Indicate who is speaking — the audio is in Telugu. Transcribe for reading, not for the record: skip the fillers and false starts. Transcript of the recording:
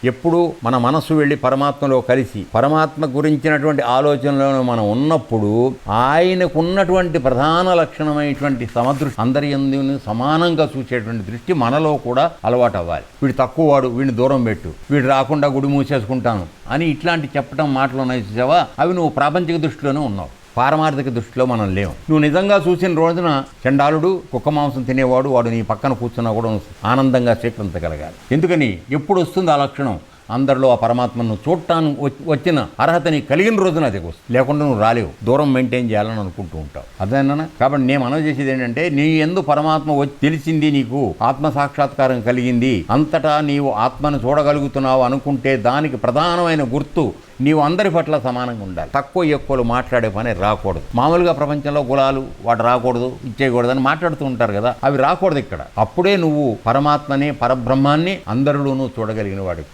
Speaker 1: ఎప్పుడు మన మనస్సు వెళ్ళి పరమాత్మలో కలిసి పరమాత్మ గురించినటువంటి ఆలోచనలో మనం ఉన్నప్పుడు ఆయనకున్నటువంటి ప్రధాన లక్షణమైనటువంటి సమదృష్టి అందరి యందు సమానంగా చూసేటువంటి దృష్టి మనలో కూడా అలవాటు అవ్వాలి. వీడు తక్కువవాడు, వీడిని దూరం పెట్టు, వీడు రాకుండా గుడి మూసేసుకుంటాను అని ఇట్లాంటి చెప్పడం మాటలు ఉన్నాయి చూసావా, అవి నువ్వు ప్రాపంచిక దృష్టిలోనే ఉన్నావు. పారమార్థిక దృష్టిలో మనం లేవు. నువ్వు నిజంగా చూసిన రోజున చండాలుడు, కుక్క మాంసం తినేవాడు, వాడు నీ పక్కన కూర్చున్నా కూడా ఆనందంగా స్వీకరించగలగాలి. ఎందుకని ఎప్పుడు వస్తుంది ఆ లక్షణం? అందరిలో ఆ పరమాత్మను చూడటానికి వచ్చిన అర్హతని కలిగిన రోజున అది వస్తుంది. లేకుండా నువ్వు రాలేవు, దూరం మెయింటైన్ చేయాలని అనుకుంటూ ఉంటావు. అదేనా? కాబట్టి నేను మనవి చేసేది ఏంటంటే, నీ యందు పరమాత్మ తెలిసింది, నీకు ఆత్మ సాక్షాత్కారం కలిగింది, అంతటా నీవు ఆత్మను చూడగలుగుతున్నావు అనుకుంటే దానికి ప్రధానమైన గుర్తు నీవు అందరి పట్ల సమానంగా ఉండాలి. తక్కువ ఎక్కువలు మాట్లాడే పని రాకూడదు. మామూలుగా ప్రపంచంలో కులాలు వాడు రాకూడదు, ఇచ్చేయకూడదు అని మాట్లాడుతూ ఉంటారు కదా, అవి రాకూడదు ఇక్కడ. అప్పుడే నువ్వు పరమాత్మని, పరబ్రహ్మాన్ని అందరిలోనూ చూడగలిగిన వాడు.